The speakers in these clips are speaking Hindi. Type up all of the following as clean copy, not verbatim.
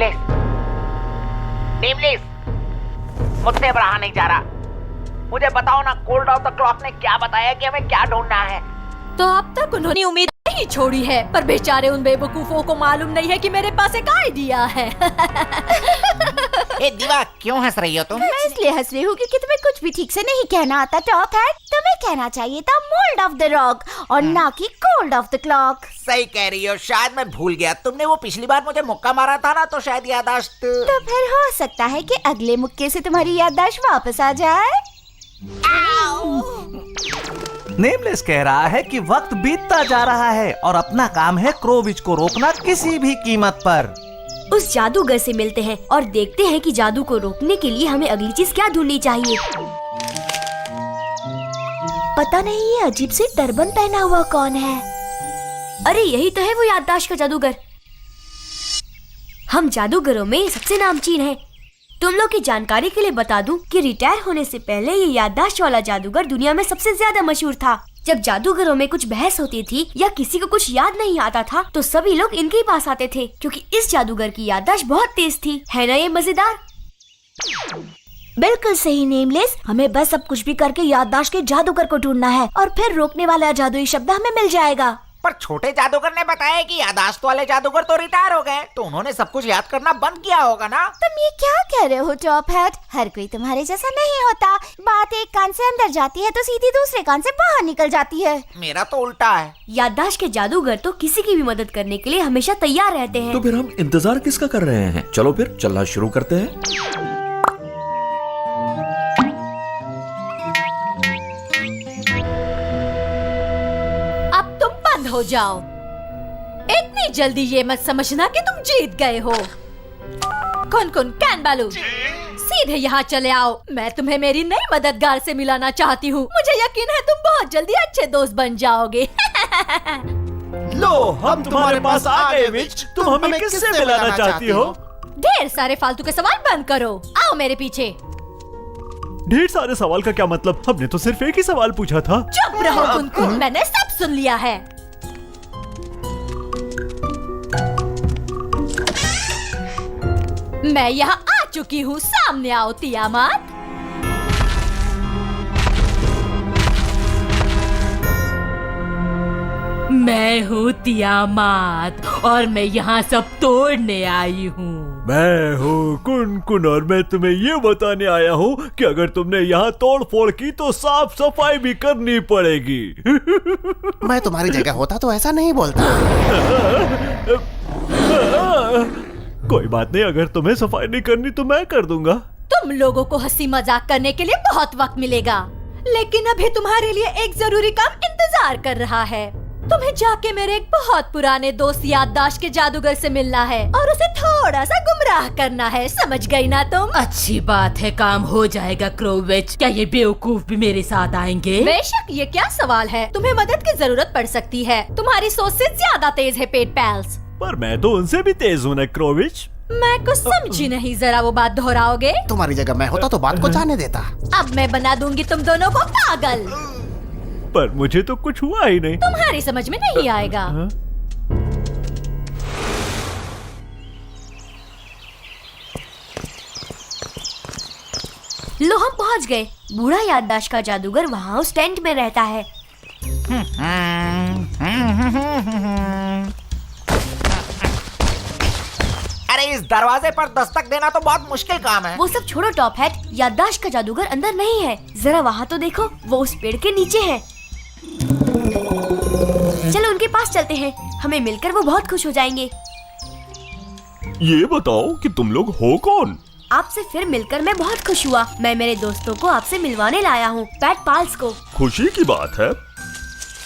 नेमलेस, नेमलेस, मुझसे अब रहा नहीं जा रहा। मुझे बताओ ना, कोल्ड ऑफ द क्लॉक ने क्या बताया कि हमें क्या ढूंढना है? तो अब तक उन्होंने उम्मीद नहीं छोड़ी है, पर बेचारे उन बेवकूफों को मालूम नहीं है कि मेरे पास एक आइडिया है। ए दीवा, क्यों हंस रही हो तुम? मैं इसलिए हंस रही हूँ क्योंकि तुम्हें कुछ भी ठीक से नहीं कहना आता टॉप हैट। तुम्हें कहना चाहिए था मोल्ड ऑफ द रॉक और ना कि कोल्ड ऑफ द क्लॉक। सही कह रही हो, शायद मैं भूल गया। तुमने वो पिछली बार मुझे मुक्का मारा था ना, तो शायद याददाश्त। तो फिर हो सकता है कि अगले मुक्के से तुम्हारी याददाश्त वापस आ जाए। नेमलेस कह रहा है कि वक्त बीतता जा रहा है और अपना काम है क्रोविच को रोकना किसी भी कीमत पर। उस जादूगर से मिलते हैं और देखते हैं कि जादू को रोकने के लिए हमें अगली चीज क्या ढूंढनी चाहिए। पता नहीं ये अजीब सी टर्बन पहना हुआ कौन है? अरे यही तो है वो याददाश्त का जादूगर। हम जादूगरों में सबसे नामचीन हैं। तुम लोग की जानकारी के लिए बता दूं कि रिटायर होने से पहले ये याददाश्त वाला जादूगर दुनिया में सबसे ज्यादा मशहूर था। जब जादूगरों में कुछ बहस होती थी या किसी को कुछ याद नहीं आता था तो सभी लोग इनके पास आते थे, क्योंकि इस जादूगर की याददाश्त बहुत तेज थी। है ना ये मजेदार? बिल्कुल सही नेमलेस, हमें बस अब कुछ भी करके याददाश्त के जादूगर को ढूंढना है और फिर रोकने वाला जादुई शब्द हमें मिल जाएगा। पर छोटे जादूगर ने बताया कि याददाश्त वाले जादूगर तो रिटायर हो गए, तो उन्होंने सब कुछ याद करना बंद किया होगा ना? तुम ये क्या कह रहे हो टॉप हैट? हर कोई तुम्हारे जैसा नहीं होता। बात एक कान से अंदर जाती है तो सीधी दूसरे कान से बाहर निकल जाती है। मेरा तो उल्टा है। याददाश्त के जादूगर तो किसी की भी मदद करने के लिए हमेशा तैयार रहते हैं। तो फिर हम इंतजार किसका कर रहे हैं? चलो फिर चलना शुरू करते हैं। हो जाओ। इतनी जल्दी ये मत समझना कि तुम जीत गए हो। कौन कैन बालू, सीधे यहाँ चले आओ। मैं तुम्हें मेरी नई मददगार से मिलाना चाहती हूँ। मुझे यकीन है तुम बहुत जल्दी अच्छे दोस्त बन जाओगे। लो, हम तुम्हारे पास आ गए विच। तुम हमें किससे मिलाना चाहती हो? ढेर सारे फालतू के सवाल बंद करो, आओ मेरे पीछे। ढेर सारे सवाल का क्या मतलब? हमने तो सिर्फ एक ही सवाल पूछा था। चुप रहो कुनकुन, मैंने सब सुन लिया है। मैं यहाँ आ चुकी हूँ, सामने आओ तियामात। मैं हूँ तियामात और मैं यहाँ सब तोड़ने आई हूँ। मैं हूँ कुनकुन और मैं तुम्हें ये बताने आया हूँ कि अगर तुमने यहाँ तोड़ फोड़ की तो साफ सफाई भी करनी पड़ेगी। मैं तुम्हारी जगह होता तो ऐसा नहीं बोलता। कोई बात नहीं, अगर तुम्हें सफाई नहीं करनी तो मैं कर दूंगा। तुम लोगों को हंसी मजाक करने के लिए बहुत वक्त मिलेगा, लेकिन अभी तुम्हारे लिए एक जरूरी काम इंतजार कर रहा है। तुम्हें जाके मेरे एक बहुत पुराने दोस्त याददाश्त के जादूगर से मिलना है और उसे थोड़ा सा गुमराह करना है। समझ गई ना तुम? अच्छी बात है, काम हो जाएगा क्रोविच। क्या ये बेवकूफ भी मेरे साथ आएंगे? बेशक, ये क्या सवाल है। तुम्हें मदद की जरूरत पड़ सकती है। तुम्हारी सोच से ज्यादा तेज है पेट पैल्स। पर मैं तो उनसे भी तेज हूँ ना क्रोविच। मैं कुछ समझी नहीं, जरा वो बात दोहराओगे? तुम्हारी जगह मैं होता तो बात को जाने देता। अब मैं बना दूंगी तुम दोनों को पागल। पर मुझे तो कुछ हुआ ही नहीं। तुम्हारी समझ में नहीं आएगा। लो, हम पहुंच गए। बूढ़ा याददाश्त का जादूगर वहाँ उस टेंट में रहता है। अरे इस दरवाजे पर दस्तक देना तो बहुत मुश्किल काम है। वो सब छोड़ो टॉप हैट, याददाश्त का जादूगर अंदर नहीं है। जरा वहाँ तो देखो, वो उस पेड़ के नीचे है। चलो उनके पास चलते हैं, हमें मिलकर वो बहुत खुश हो जाएंगे। ये बताओ कि तुम लोग हो कौन? आपसे फिर मिलकर मैं बहुत खुश हुआ। मैं मेरे दोस्तों को आपसे मिलवाने लाया हूँ, पैट पाल्स को। खुशी की बात है,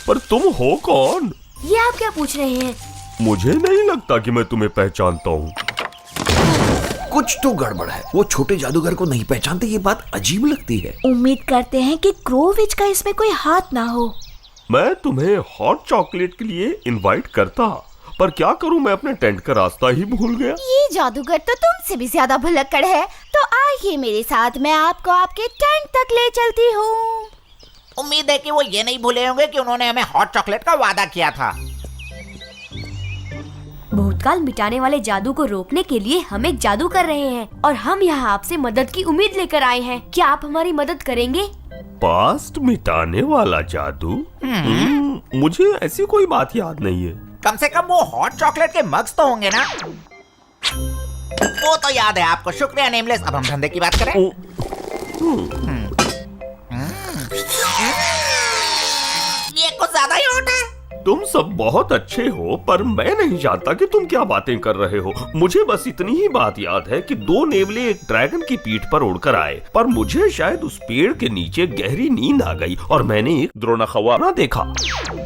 पर तुम हो कौन? ये आप क्या पूछ रहे हैं? मुझे नहीं लगता कि मैं तुम्हें पहचानता हूँ। कुछ तो गड़बड़ है। वो छोटे जादूगर को नहीं पहचानते, ये बात अजीब लगती है। उम्मीद करते हैं कि क्रोविच का इसमें कोई हाथ ना हो। मैं तुम्हें हॉट चॉकलेट के लिए इनवाइट करता, पर क्या करूं, मैं अपने टेंट का रास्ता ही भूल गया। ये जादूगर तो तुमसे भी ज्यादा भुलक्कड़ है। तो आइए मेरे साथ, मैं आपको आपके टेंट तक ले चलती हूँ। उम्मीद है कि वो ये नहीं भूले होंगे कि उन्होंने हमें हॉट चॉकलेट का वादा किया था। भूतकाल मिटाने वाले जादू को रोकने के लिए हम एक जादू कर रहे हैं और हम यहाँ आपसे मदद की उम्मीद लेकर आए हैं। क्या आप हमारी मदद करेंगे? पास्ट मिटाने वाला जादू? मुझे ऐसी कोई बात याद नहीं है। कम से कम वो हॉट चॉकलेट के मग्स तो होंगे ना? वो तो याद है आपको। शुक्रिया नेमलेस। अब हम धंधे की बात करें। ये कुछ ज्यादा ही हॉट है। तुम सब बहुत अच्छे हो, पर मैं नहीं जानता कि तुम क्या बातें कर रहे हो। मुझे बस इतनी ही बात याद है कि 2 नेवले एक ड्रैगन की पीठ पर उड़कर आए, पर मुझे शायद उस पेड़ के नीचे गहरी नींद आ गई और मैंने एक द्रोणाखवारा देखा।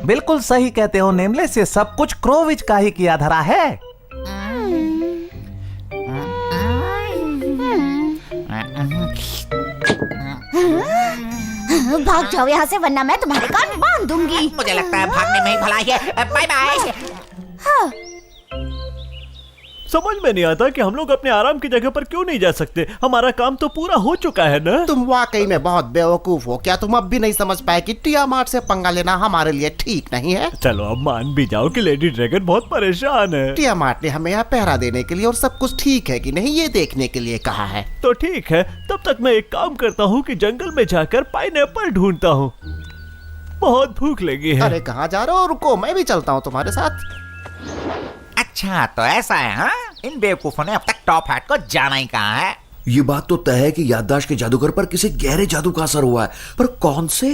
बिल्कुल सही कहते हो नेमलेस, ये सब कुछ क्रोविच का ही किया धरा है। भाग जाओ यहाँ से वरना मैं तुम्हारे कान बांध दूंगी। मुझे लगता है भागने में ही भलाई है। Bye bye. हाँ। समझ में नहीं आता कि हम लोग अपने आराम की जगह पर क्यों नहीं जा सकते। हमारा काम तो पूरा हो चुका है ना। तुम वाकई में बहुत बेवकूफ हो। क्या तुम अब भी नहीं समझ पाए कि टियामाट से पंगा लेना हमारे लिए ठीक नहीं है? चलो अब मान भी जाओ कि लेडी ड्रैगन बहुत परेशान है। टियामाट ने हमें यहाँ पहरा देने के लिए और सब कुछ ठीक है कि नहीं ये देखने के लिए कहा है। तो ठीक है, तब तक मैं एक काम करता हूँ कि जंगल में जाकर पाइनएप्पल ढूंढता हूँ। बहुत भूख लगी है। अरे कहाँ जा रहे हो? रुको, मैं भी चलता हूँ तुम्हारे साथ। अच्छा तो ऐसा है हाँ? इन बेवकूफों ने अब तक टॉप हैट को जाना ही कहाँ है। ये बात तो तय है कि याददाश्त के जादूगर पर किसी गहरे जादू का असर हुआ है, पर कौन से?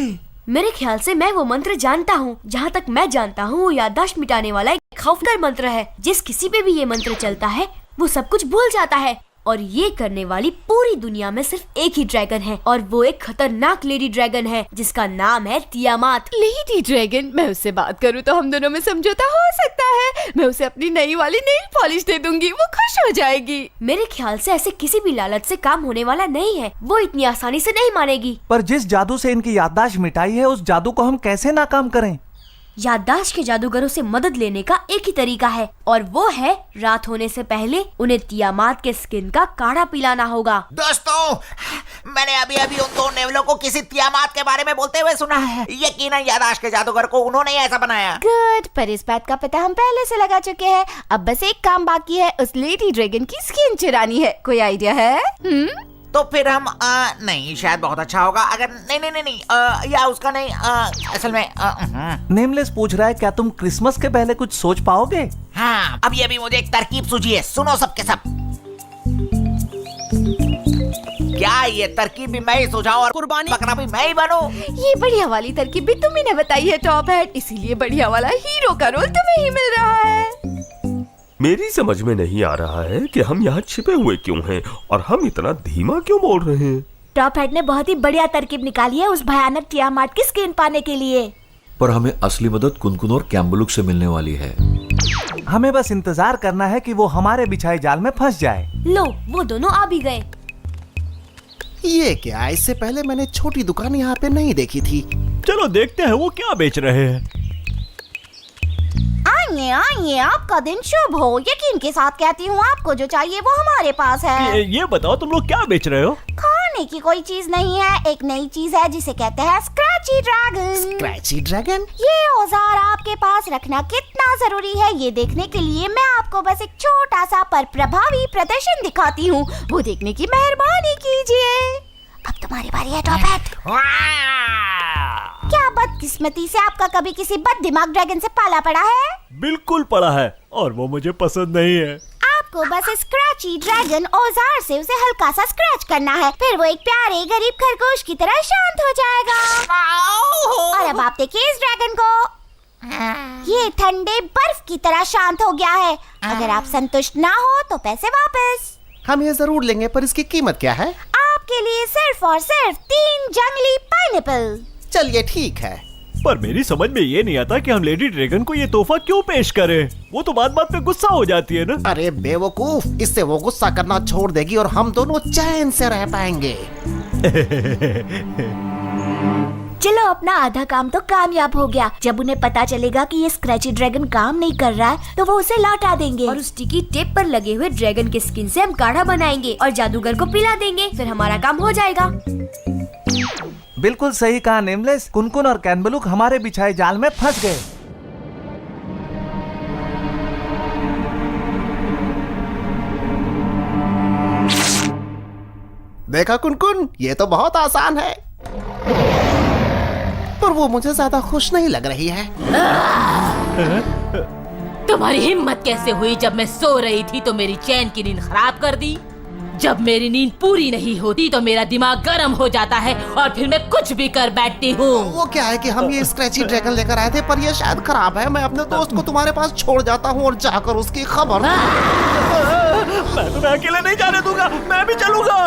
मेरे ख्याल से मैं वो मंत्र जानता हूँ। जहाँ तक मैं जानता हूँ वो याददाश्त मिटाने वाला एक खौफनाक मंत्र है। जिस किसी पे भी ये मंत्र चलता है वो सब कुछ भूल जाता है। और ये करने वाली पूरी दुनिया में सिर्फ एक ही ड्रैगन है और वो एक खतरनाक लेडी ड्रैगन है जिसका नाम है तियामात। लेडी ड्रैगन, मैं उससे बात करूँ तो हम दोनों में समझौता हो सकता है। मैं उसे अपनी नई वाली नेल पॉलिश दे दूंगी, वो खुश हो जाएगी। मेरे ख्याल से ऐसे किसी भी लालच से काम होने वाला नहीं है। वो इतनी आसानी से नहीं मानेगी। पर जिस जादू से इनकी याददाश्त मिटाई है उस जादू को हम कैसे नाकाम करें? याददाश्त के जादूगरों से मदद लेने का एक ही तरीका है और वो है रात होने से पहले उन्हें तियामात के स्किन का काढ़ा पिलाना होगा। दोस्तों, मैंने अभी अभी उन 2 नेवलों को किसी तियामात के बारे में बोलते हुए सुना है। यकीनन याददाश्त के जादूगर को उन्होंने ऐसा बनाया। गुड, पर इस बात का पता हम पहले से लगा चुके हैं। अब बस एक काम बाकी है, उस लेडी ड्रैगन की स्किन चुरानी है। कोई आइडिया है? तो फिर हम नहीं, शायद बहुत अच्छा होगा अगर नहीं या उसका नहीं असल में नेमलेस पूछ रहा है क्या तुम क्रिसमस के पहले कुछ सोच पाओगे? हाँ, अभी मुझे एक तरकीब सूझी है। सुनो सबके सब। क्या ये तरकीब भी मैं ही सुझाऊं और कुर्बानी बकरा भी मैं ही बनूं? ये बढ़िया वाली तरकीब भी तुम्ही ने बताई है टॉप हैट, इसीलिए बढ़िया वाला हीरो का रोल तुम्हें ही मिल रहा है। मेरी समझ में नहीं आ रहा है कि हम यहाँ छिपे हुए क्यों हैं और हम इतना धीमा क्यों बोल रहे हैं। टॉप हैट ने बहुत ही बढ़िया तरकीब निकाली है उस भयानक तियामाट की स्किन पाने के लिए। पर हमें असली मदद कुनकुन और कैम्बलुक से मिलने वाली है। हमें बस इंतजार करना है कि वो हमारे बिछाए जाल में फंस जाए। लो, वो दोनों आ भी गए। ये क्या? इससे पहले मैंने छोटी दुकान यहाँ पे नहीं देखी थी। चलो देखते हैं वो क्या बेच रहे हैं। आइए आइए, आपका दिन शुभ हो। यकीन के साथ कहती हूँ, आपको जो चाहिए वो हमारे पास है। ये बताओ तुम लोग क्या बेच रहे हो? खाने की कोई चीज नहीं है, एक नई चीज है जिसे कहते हैं स्क्रैची ड्रैगन। Scratchy dragon? ये औजार आपके पास रखना कितना जरूरी है ये देखने के लिए मैं आपको बस एक छोटा सा पर प्रभावी प्रदर्शन दिखाती हूँ। वो देखने की मेहरबानी कीजिए। अब तुम्हारी बारी है टॉप हैट। क्या बदकिस्मती से आपका कभी किसी बद दिमाग ड्रैगन से पाला पड़ा है? बिल्कुल पड़ा है और वो मुझे पसंद नहीं है। आपको बस स्क्रैची ड्रैगन औजार से उसे हल्का सा स्क्रैच करना है, फिर वो एक प्यारे गरीब खरगोश की तरह शांत हो जाएगा। और अब आप देखिए इस ड्रैगन को, ये ठंडे बर्फ की तरह शांत हो गया है। अगर आप संतुष्ट ना हो तो पैसे वापस। हम ये जरूर लेंगे, पर इसकी कीमत क्या है? आपके लिए सिर्फ और सिर्फ 3 जंगली पाइनएप्पल। चलिए ठीक है। पर मेरी समझ में ये नहीं आता कि हम लेडी ड्रैगन को ये तोहफा क्यों पेश करें। वो तो बात बात पे गुस्सा हो जाती है ना। अरे बेवकूफ, इससे वो गुस्सा करना छोड़ देगी और हम दोनों चैन से रह पाएंगे। चलो, अपना आधा काम तो कामयाब हो गया। जब उन्हें पता चलेगा कि ये स्क्रैची ड्रैगन काम नहीं कर रहा है तो वो उसे लौटा देंगे और उस स्टिकी टेप पर लगे हुए ड्रैगन के स्किन से हम काढ़ा बनाएंगे और जादूगर को पिला देंगे। फिर हमारा काम हो जाएगा। बिल्कुल सही कहा नेमलेस। कुनकुन और कैम्बलुक हमारे बिछाए जाल में फंस गए। देखा कुनकुन, ये तो बहुत आसान है, पर वो मुझे ज्यादा खुश नहीं लग रही है। तुम्हारी हिम्मत कैसे हुई? जब मैं सो रही थी तो मेरी चैन की नींद खराब कर दी। जब मेरी नींद पूरी नहीं होती तो मेरा दिमाग गर्म हो जाता है और फिर मैं कुछ भी कर बैठती हूँ। वो क्या है कि हम ये स्क्रैची ड्रैगन लेकर आए थे, पर ये शायद खराब है। मैं अपने दोस्त को तुम्हारे पास छोड़ जाता हूँ और जाकर उसकी खबर। मैं तुम्हें अकेले नहीं जाने दूंगा, मैं भी चलूंगा।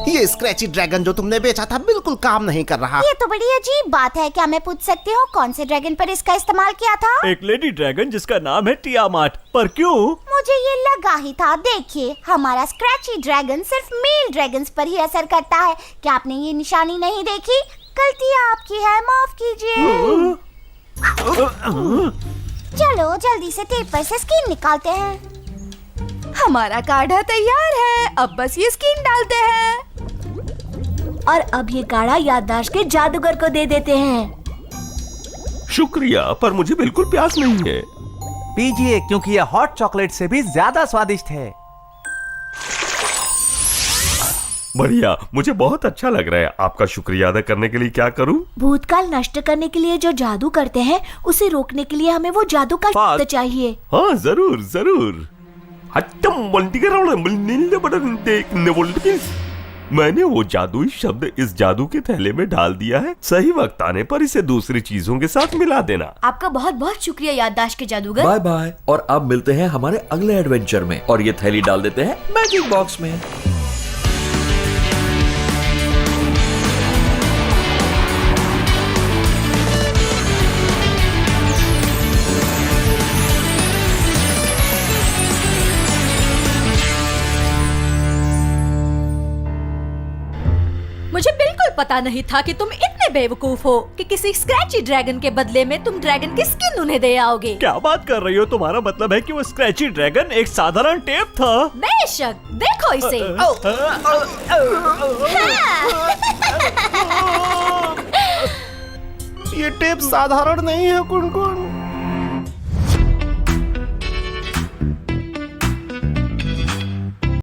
ये स्क्रैची ड्रैगन जो तुमने बेचा था बिल्कुल काम नहीं कर रहा। ये तो बड़ी अजीब बात है। क्या मैं पूछ सकती हूँ कौन से ड्रैगन पर इसका इस्तेमाल किया था? एक लेडी ड्रैगन जिसका नाम है टियामाट। पर क्यों? मुझे ये लगा ही था। देखिए, हमारा स्क्रैची ड्रैगन सिर्फ मेल ड्रैगन्स पर ही असर करता है। क्या आपने ये निशानी नहीं देखी? गलती आपकी है, माफ कीजिए। चलो जल्दी से टेप पर से स्किन निकालते हैं। हमारा काढ़ा तैयार है, अब बस ये स्किन डालते हैं। और अब ये काढ़ा याददाश्त के जादूगर को दे देते हैं। शुक्रिया, पर मुझे बिल्कुल प्यास नहीं है। पीजिए, क्योंकि ये हॉट चॉकलेट से भी ज्यादा स्वादिष्ट है। बढ़िया, मुझे बहुत अच्छा लग रहा है। आपका शुक्रिया अदा करने के लिए क्या करूं? भूतकाल नष्ट करने के लिए जो जादू करते हैं उसे रोकने के लिए हमें वो जादू का शब्द चाहिए। हाँ जरूर जरूर। मैंने वो जादुई शब्द इस जादू के थैले में डाल दिया है। सही वक्त आने पर इसे दूसरी चीजों के साथ मिला देना। आपका बहुत बहुत शुक्रिया याददाश्त के जादूगर। Bye bye. और अब मिलते हैं हमारे अगले एडवेंचर में, और ये थैली डाल देते हैं मैजिक बॉक्स में। मुझे बिल्कुल पता नहीं था कि तुम इतने बेवकूफ हो कि किसी स्क्रैची ड्रैगन के बदले में तुम ड्रैगन की स्किन उन्हें दे आओगे। क्या बात कर रही हो? तुम्हारा मतलब है कि वो स्क्रैची ड्रैगन एक साधारण टेप था? बेशक, देखो इसे। ये टेप साधारण नहीं है कुनकुन।